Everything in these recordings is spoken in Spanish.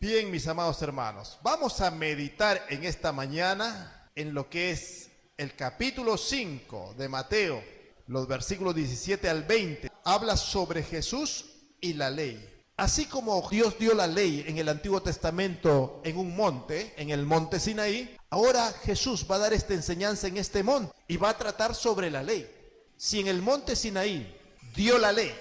Bien, mis amados hermanos, vamos a meditar en esta mañana en lo que es el capítulo 5 de Mateo, los versículos 17 al 20. Habla sobre Jesús y la ley. Así como Dios dio la ley en el Antiguo Testamento en un monte, en el monte Sinaí, ahora Jesús va a dar esta enseñanza en este monte y va a tratar sobre la ley. Si en el monte Sinaí dio la ley,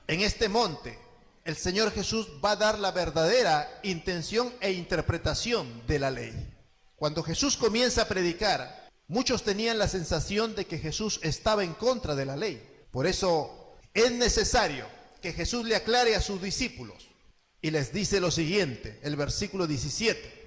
en este monte el Señor Jesús va a dar la verdadera intención e interpretación de la ley. Cuando Jesús comienza a predicar, muchos tenían la sensación de que Jesús estaba en contra de la ley. Por eso es necesario que Jesús le aclare a sus discípulos y les dice lo siguiente, el versículo 17.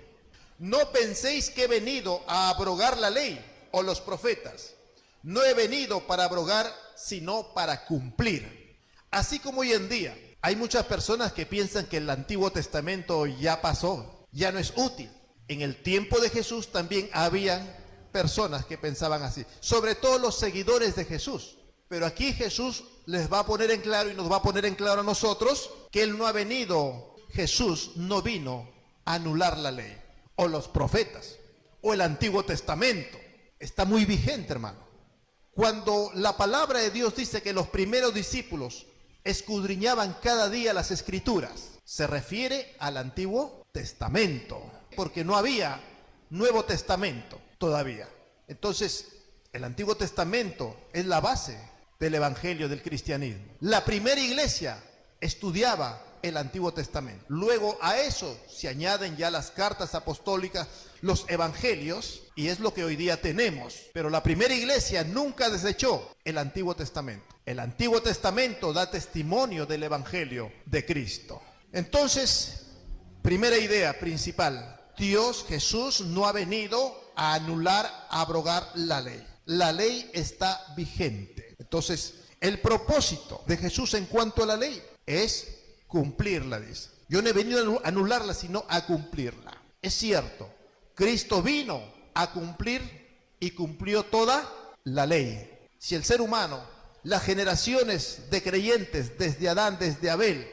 No penséis que he venido a abrogar la ley o los profetas. No he venido para abrogar, sino para cumplir. Así como hoy en día hay muchas personas que piensan que el Antiguo Testamento ya pasó, ya no es útil. En el tiempo de Jesús también había personas que pensaban así, sobre todo los seguidores de Jesús. Pero aquí Jesús les va a poner en claro y nos va a poner en claro a nosotros que Él no ha venido, Jesús no vino a anular la ley, o los profetas, o el Antiguo Testamento. Está muy vigente, hermano. Cuando la palabra de Dios dice que los primeros discípulos escudriñaban cada día las Escrituras, se refiere al Antiguo Testamento, porque no había Nuevo Testamento todavía. Entonces, el Antiguo Testamento es la base del Evangelio del cristianismo. La primera iglesia estudiaba el Antiguo Testamento. Luego a eso se añaden ya las cartas apostólicas, los evangelios, y es lo que hoy día tenemos. Pero la primera iglesia nunca desechó el Antiguo Testamento. El Antiguo Testamento da testimonio del Evangelio de Cristo. Entonces, primera idea principal, Dios, Jesús, no ha venido a anular, a abrogar la ley. La ley está vigente. Entonces, el propósito de Jesús en cuanto a la ley es cumplirla, dice. Yo no he venido a anularla, sino a cumplirla. Es cierto, Cristo vino a cumplir y cumplió toda la ley. Si el ser humano, las generaciones de creyentes desde Adán, desde Abel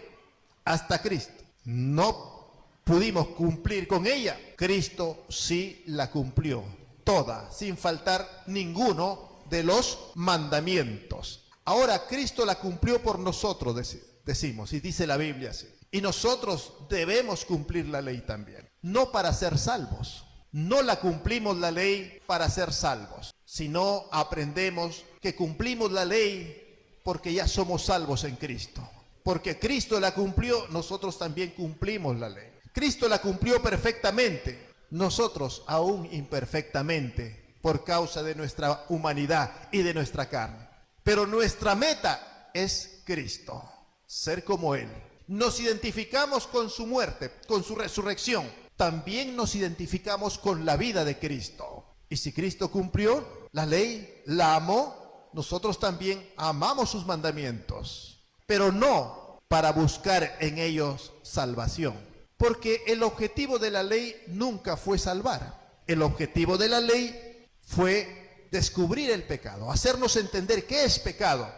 hasta Cristo, no pudimos cumplir con ella, Cristo sí la cumplió toda, sin faltar ninguno de los mandamientos. Ahora Cristo la cumplió por nosotros, decimos, y dice la Biblia así. Y nosotros debemos cumplir la ley también, no para ser salvos. No la cumplimos la ley para ser salvos, sino aprendemos que cumplimos la ley porque ya somos salvos en Cristo. Porque Cristo la cumplió, nosotros también cumplimos la ley. Cristo la cumplió perfectamente, nosotros aún imperfectamente, por causa de nuestra humanidad y de nuestra carne. Pero nuestra meta es Cristo, ser como Él. Nos identificamos con su muerte, con su resurrección. También nos identificamos con la vida de Cristo. Y si Cristo cumplió la ley, la amó, nosotros también amamos sus mandamientos. Pero no para buscar en ellos salvación. Porque el objetivo de la ley nunca fue salvar. El objetivo de la ley fue descubrir el pecado, hacernos entender qué es pecado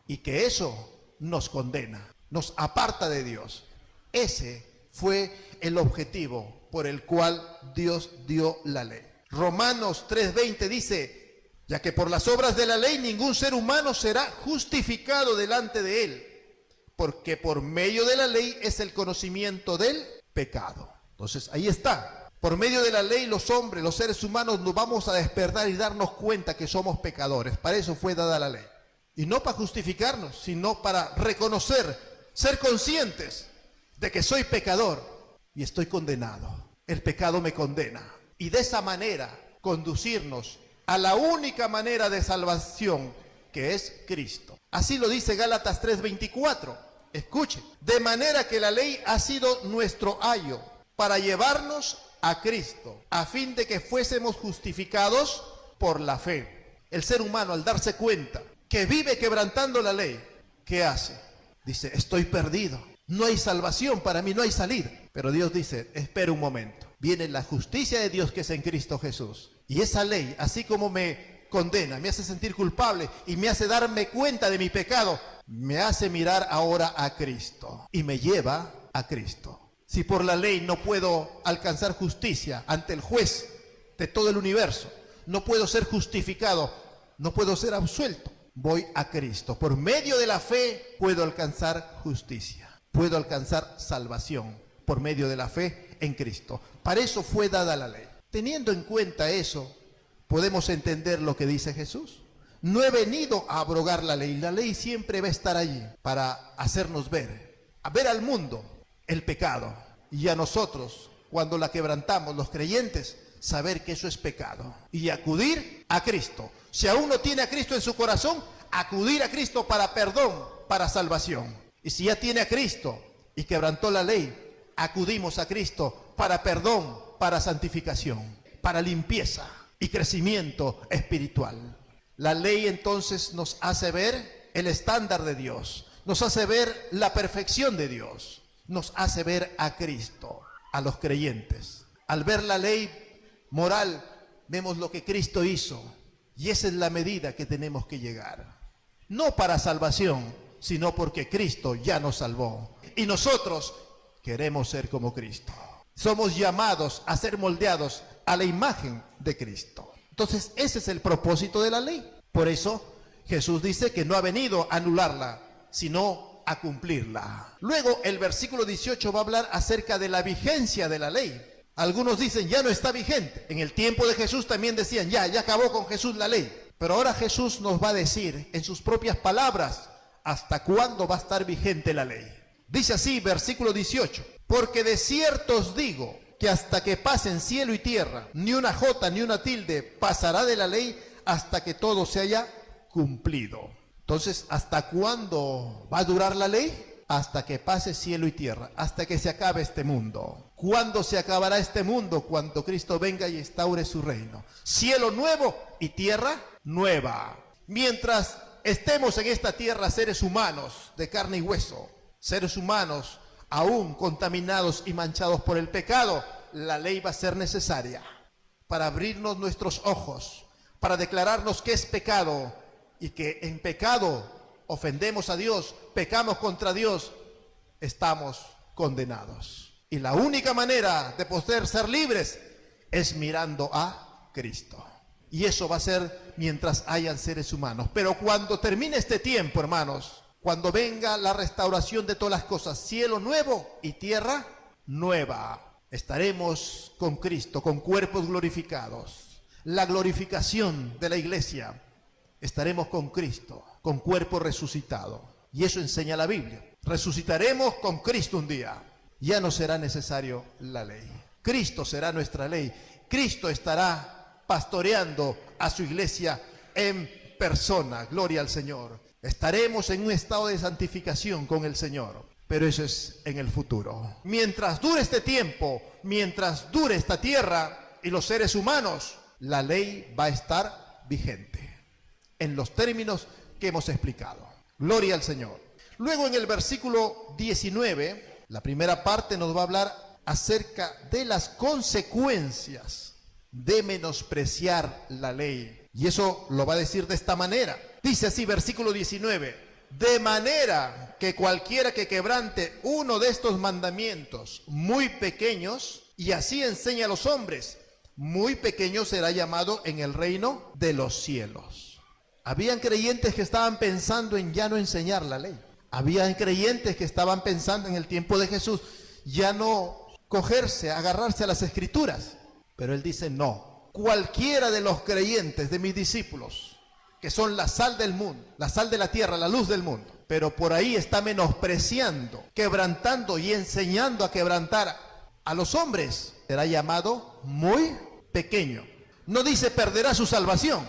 y que eso nos condena, nos aparta de Dios. Ese fue el objetivo por el cual Dios dio la ley. Romanos 3:20 dice, ya que por las obras de la ley ningún ser humano será justificado delante de él, porque por medio de la ley es el conocimiento del pecado. Entonces ahí está. Por medio de la ley los hombres, los seres humanos nos vamos a despertar y darnos cuenta que somos pecadores. Para eso fue dada la ley. Y no para justificarnos, sino para reconocer, ser conscientes de que soy pecador y estoy condenado. El pecado me condena. Y de esa manera conducirnos a la única manera de salvación, que es Cristo. Así lo dice Gálatas 3:24. Escuchen. De manera que la ley ha sido nuestro ayo para llevarnos a Cristo, a fin de que fuésemos justificados por la fe. El ser humano, al darse cuenta que vive quebrantando la ley, ¿qué hace? Dice, estoy perdido. No hay salvación para mí, no hay salida. Pero Dios dice, espera un momento. Viene la justicia de Dios que es en Cristo Jesús. Y esa ley, así como me condena, me hace sentir culpable y me hace darme cuenta de mi pecado, me hace mirar ahora a Cristo y me lleva a Cristo. Si por la ley no puedo alcanzar justicia ante el juez de todo el universo, no puedo ser justificado, no puedo ser absuelto, voy a Cristo. Por medio de la fe puedo alcanzar justicia, puedo alcanzar salvación por medio de la fe en Cristo. Para eso fue dada la ley. Teniendo en cuenta eso, podemos entender lo que dice Jesús. No he venido a abrogar la ley siempre va a estar allí para hacernos ver, a ver al mundo el pecado, y a nosotros, cuando la quebrantamos, los creyentes, saber que eso es pecado y acudir a Cristo. Si aún no tiene a Cristo en su corazón, acudir a Cristo para perdón, para salvación. Y si ya tiene a Cristo y quebrantó la ley, acudimos a Cristo para perdón, para santificación, para limpieza y crecimiento espiritual. La ley entonces nos hace ver el estándar de Dios, nos hace ver la perfección de Dios, nos hace ver a Cristo, a los creyentes. Al ver la ley moral, vemos lo que Cristo hizo, y esa es la medida que tenemos que llegar. No para salvación, sino porque Cristo ya nos salvó, y nosotros queremos ser como Cristo. Somos llamados a ser moldeados a la imagen de Cristo. Entonces, ese es el propósito de la ley. Por eso, Jesús dice que no ha venido a anularla, sino a cumplirla. Luego, el versículo 18 va a hablar acerca de la vigencia de la ley. Algunos dicen, ya no está vigente. En el tiempo de Jesús también decían, ya acabó con Jesús la ley. Pero ahora Jesús nos va a decir, en sus propias palabras, hasta cuándo va a estar vigente la ley. Dice así, versículo 18, porque de cierto os digo, que hasta que pasen cielo y tierra, ni una jota ni una tilde pasará de la ley hasta que todo se haya cumplido. Entonces, ¿hasta cuándo va a durar la ley? Hasta que pase cielo y tierra, hasta que se acabe este mundo. ¿Cuándo se acabará este mundo? Cuando Cristo venga y instaure su reino. Cielo nuevo y tierra nueva. Mientras estemos en esta tierra, seres humanos de carne y hueso, seres humanos aún contaminados y manchados por el pecado, la ley va a ser necesaria para abrirnos nuestros ojos, para declararnos que es pecado y que en pecado ofendemos a Dios, pecamos contra Dios, estamos condenados. Y la única manera de poder ser libres es mirando a Cristo. Y eso va a ser mientras hayan seres humanos. Pero cuando termine este tiempo, hermanos, cuando venga la restauración de todas las cosas, cielo nuevo y tierra nueva, estaremos con Cristo, con cuerpos glorificados. La glorificación de la iglesia, estaremos con Cristo, con cuerpo resucitado. Y eso enseña la Biblia. Resucitaremos con Cristo un día. Ya no será necesario la ley. Cristo será nuestra ley. Cristo estará pastoreando a su iglesia en persona. Gloria al Señor. Estaremos en un estado de santificación con el Señor, pero eso es en el futuro. Mientras dure este tiempo, mientras dure esta tierra y los seres humanos, la ley va a estar vigente en los términos que hemos explicado. Gloria al Señor. Luego en el versículo 19, la primera parte nos va a hablar acerca de las consecuencias de menospreciar la ley. Y eso lo va a decir de esta manera. Dice así, versículo 19, de manera que cualquiera que quebrante uno de estos mandamientos muy pequeños, y así enseña a los hombres, muy pequeño será llamado en el reino de los cielos. Habían creyentes que estaban pensando en ya no enseñar la ley. Habían creyentes que estaban pensando en el tiempo de Jesús, ya no cogerse, agarrarse a las escrituras. Pero él dice, no, cualquiera de los creyentes, de mis discípulos, que son la sal del mundo, la sal de la tierra, la luz del mundo, pero por ahí está menospreciando, quebrantando y enseñando a quebrantar a los hombres, será llamado muy pequeño. No dice perderá su salvación,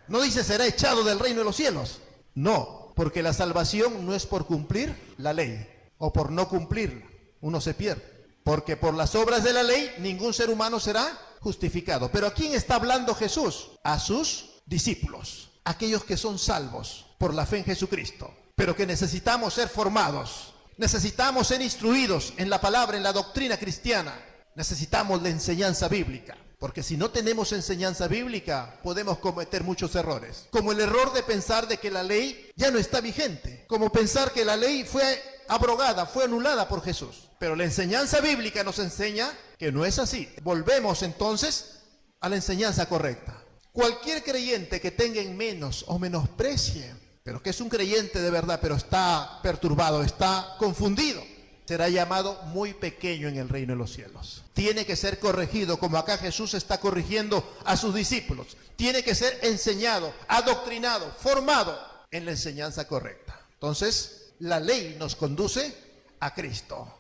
no dice será echado del reino de los cielos. No, porque la salvación no es por cumplir la ley o por no cumplirla, uno se pierde. Porque por las obras de la ley ningún ser humano será justificado. Pero ¿a quién está hablando Jesús? A sus discípulos, aquellos que son salvos por la fe en Jesucristo, pero que necesitamos ser formados, necesitamos ser instruidos en la palabra, en la doctrina cristiana, necesitamos la enseñanza bíblica, porque si no tenemos enseñanza bíblica podemos cometer muchos errores, como el error de pensar de que la ley ya no está vigente, como pensar que la ley fue abrogada, fue anulada por Jesús. Pero la enseñanza bíblica nos enseña que no es así. Volvemos entonces a la enseñanza correcta. Cualquier creyente que tenga en menos o menosprecie, pero que es un creyente de verdad, pero está perturbado, está confundido, será llamado muy pequeño en el reino de los cielos. Tiene que ser corregido, como acá Jesús está corrigiendo a sus discípulos. Tiene que ser enseñado, adoctrinado, formado en la enseñanza correcta. Entonces, la ley nos conduce a Cristo,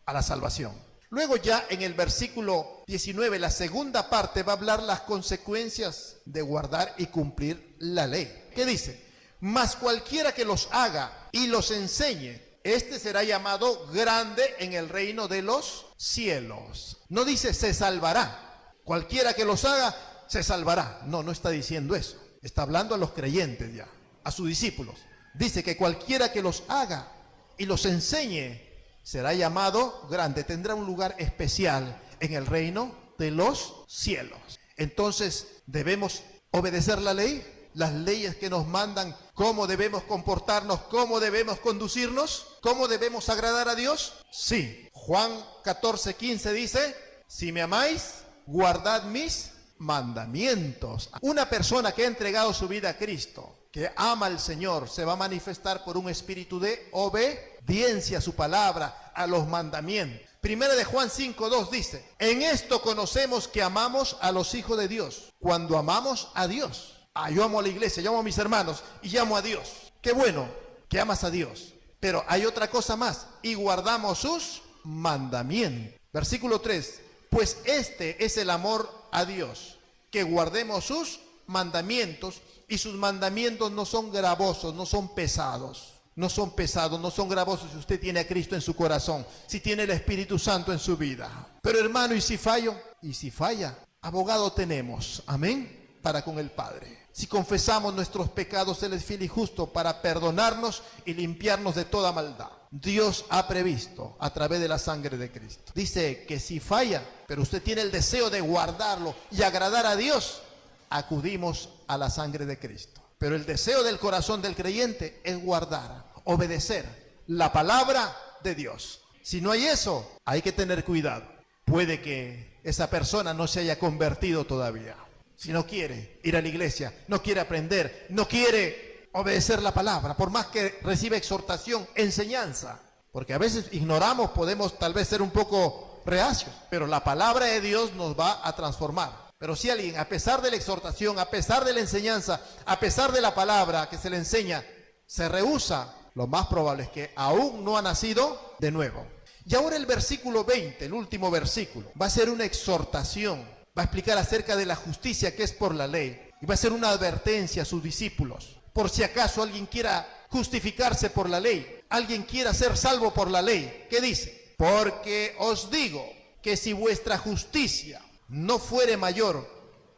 a la salvación. Luego ya en el versículo 19, la segunda parte va a hablar las consecuencias de guardar y cumplir la ley. ¿Qué dice? Mas cualquiera que los haga y los enseñe, este será llamado grande en el reino de los cielos. No dice se salvará. Cualquiera que los haga, se salvará. No, no está diciendo eso. Está hablando a los creyentes ya, a sus discípulos. Dice que cualquiera que los haga y los enseñe, será llamado grande. Tendrá un lugar especial en el reino de los cielos. Entonces, ¿debemos obedecer la ley? Las leyes que nos mandan, cómo debemos comportarnos, cómo debemos conducirnos, cómo debemos agradar a Dios. Sí, Juan 14:15 dice, si me amáis, guardad mis mandamientos. Una persona que ha entregado su vida a Cristo, que ama al Señor, se va a manifestar por un espíritu de obediencia a su palabra, a los mandamientos. Primera de Juan 5:2 dice, en esto conocemos que amamos a los hijos de Dios, cuando amamos a Dios. Yo amo a la iglesia, yo amo a mis hermanos y llamo a Dios. Qué bueno que amas a Dios. Pero hay otra cosa más, y guardamos sus mandamientos. Versículo 3, pues este es el amor a Dios, que guardemos sus mandamientos, y sus mandamientos no son gravosos, no son pesados. No son pesados, no son gravosos si usted tiene a Cristo en su corazón, si tiene el Espíritu Santo en su vida. Pero hermano, ¿y si fallo? ¿Y si falla? Abogado tenemos, amén, para con el Padre. Si confesamos nuestros pecados, Él es fiel y justo para perdonarnos y limpiarnos de toda maldad. Dios ha previsto a través de la sangre de Cristo. Dice que si falla, pero usted tiene el deseo de guardarlo y agradar a Dios, acudimos a la sangre de Cristo. Pero el deseo del corazón del creyente es guardar, obedecer la palabra de Dios. Si no hay eso, hay que tener cuidado. Puede que esa persona no se haya convertido todavía. Si no quiere ir a la iglesia, no quiere aprender, no quiere obedecer la palabra, por más que reciba exhortación, enseñanza. Porque a veces ignoramos, podemos tal vez ser un poco reacios, pero la palabra de Dios nos va a transformar. Pero si alguien, a pesar de la exhortación, a pesar de la enseñanza, a pesar de la palabra que se le enseña, se rehúsa, lo más probable es que aún no ha nacido de nuevo. Y ahora el versículo 20, el último versículo, va a ser una exhortación. Va a explicar acerca de la justicia que es por la ley. Y va a ser una advertencia a sus discípulos. Por si acaso alguien quiera justificarse por la ley, alguien quiera ser salvo por la ley. ¿Qué dice? Porque os digo que si vuestra justicia no fuere mayor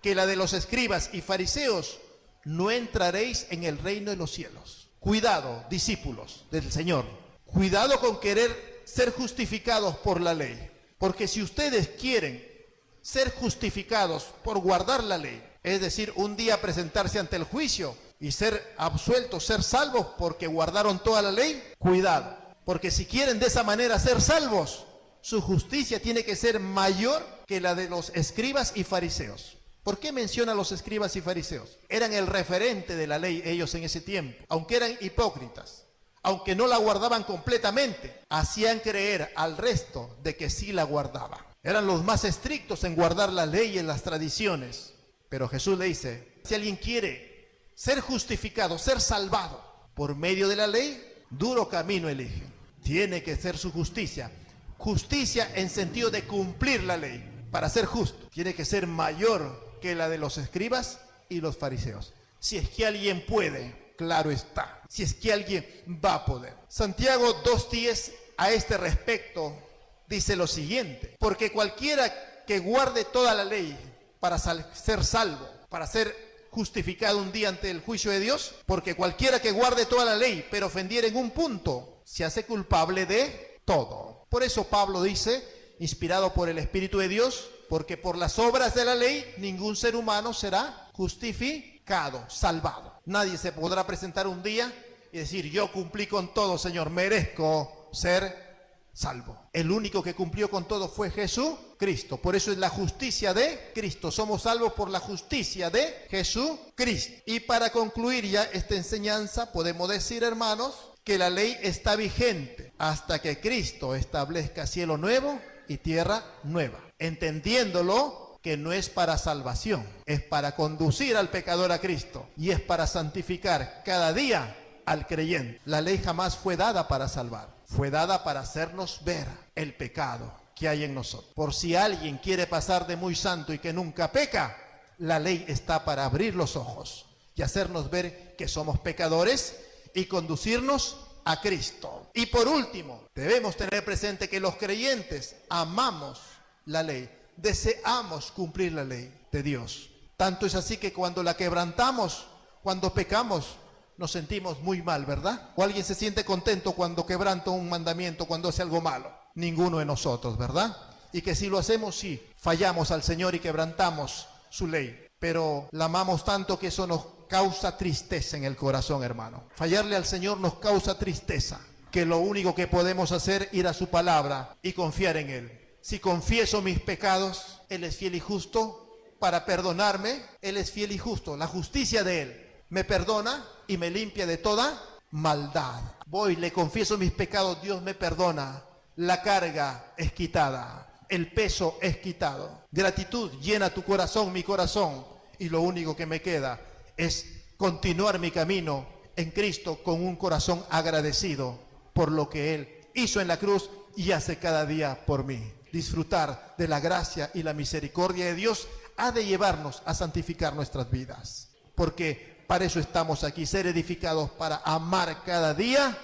que la de los escribas y fariseos, no entraréis en el reino de los cielos. Cuidado, discípulos del Señor. Cuidado con querer ser justificados por la ley. Porque si ustedes quieren ser justificados por guardar la ley, es decir, un día presentarse ante el juicio y ser absueltos, ser salvos porque guardaron toda la ley, cuidado, porque si quieren de esa manera ser salvos, su justicia tiene que ser mayor que la de los escribas y fariseos. ¿Por qué menciona a los escribas y fariseos? Eran el referente de la ley ellos en ese tiempo, aunque eran hipócritas, aunque no la guardaban completamente, hacían creer al resto de que sí la guardaban. Eran los más estrictos en guardar la ley y en las tradiciones. Pero Jesús le dice, si alguien quiere ser justificado, ser salvado por medio de la ley, duro camino elige. Tiene que ser su justicia. Justicia en sentido de cumplir la ley. Para ser justo, tiene que ser mayor que la de los escribas y los fariseos. Si es que alguien puede, claro está. Si es que alguien va a poder. Santiago 2:10 a este respecto dice lo siguiente, porque cualquiera que guarde toda la ley para ser salvo, para ser justificado un día ante el juicio de Dios, porque cualquiera que guarde toda la ley, pero ofendiera en un punto, se hace culpable de todo. Por eso Pablo dice, inspirado por el Espíritu de Dios, porque por las obras de la ley ningún ser humano será justificado, salvado. Nadie se podrá presentar un día y decir, yo cumplí con todo, Señor, merezco ser salvo. El único que cumplió con todo fue Jesucristo. Por eso es la justicia de Cristo. Somos salvos por la justicia de Jesucristo. Y para concluir ya esta enseñanza, podemos decir, hermanos, que la ley está vigente hasta que Cristo establezca cielo nuevo y tierra nueva. Entendiéndolo que no es para salvación, es para conducir al pecador a Cristo y es para santificar cada día al creyente. La ley jamás fue dada para salvar, fue dada para hacernos ver el pecado que hay en nosotros. Por si alguien quiere pasar de muy santo y que nunca peca, la ley está para abrir los ojos y hacernos ver que somos pecadores y conducirnos a Cristo. Y por último, debemos tener presente que los creyentes amamos la ley, deseamos cumplir la ley de Dios. Tanto es así que cuando la quebrantamos, cuando pecamos, nos sentimos muy mal, ¿verdad? ¿O alguien se siente contento cuando quebranta un mandamiento, cuando hace algo malo? Ninguno de nosotros, ¿verdad? Y que si lo hacemos, sí, fallamos al Señor y quebrantamos su ley. Pero la amamos tanto que eso nos causa tristeza en el corazón, hermano. Fallarle al Señor nos causa tristeza, que lo único que podemos hacer es ir a su palabra y confiar en Él. Si confieso mis pecados, Él es fiel y justo para perdonarme. Él es fiel y justo, la justicia de Él me perdona y me limpia de toda maldad. Voy, le confieso mis pecados, Dios me perdona. La carga es quitada, el peso es quitado. Gratitud llena tu corazón, mi corazón. Y lo único que me queda es continuar mi camino en Cristo con un corazón agradecido por lo que Él hizo en la cruz y hace cada día por mí. Disfrutar de la gracia y la misericordia de Dios ha de llevarnos a santificar nuestras vidas. Porque para eso estamos aquí, ser edificados para amar cada día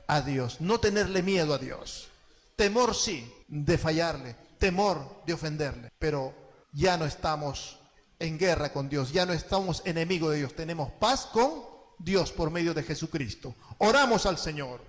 a Dios, no tenerle miedo a Dios. Temor sí, de fallarle, temor de ofenderle, pero ya no estamos en guerra con Dios, ya no estamos enemigos de Dios, tenemos paz con Dios por medio de Jesucristo. Oramos al Señor.